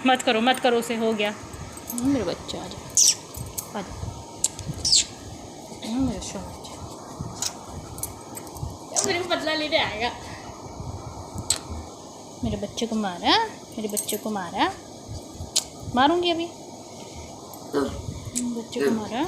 मत करो उसे, हो गया। मेरे बच्चा आ जा, मेरे शौहर मेरे को बदला लेने आएगा। मेरे बच्चे को मारा, मेरे बच्चे को मारा, मारूंगी अभी। बच्चे को मारा।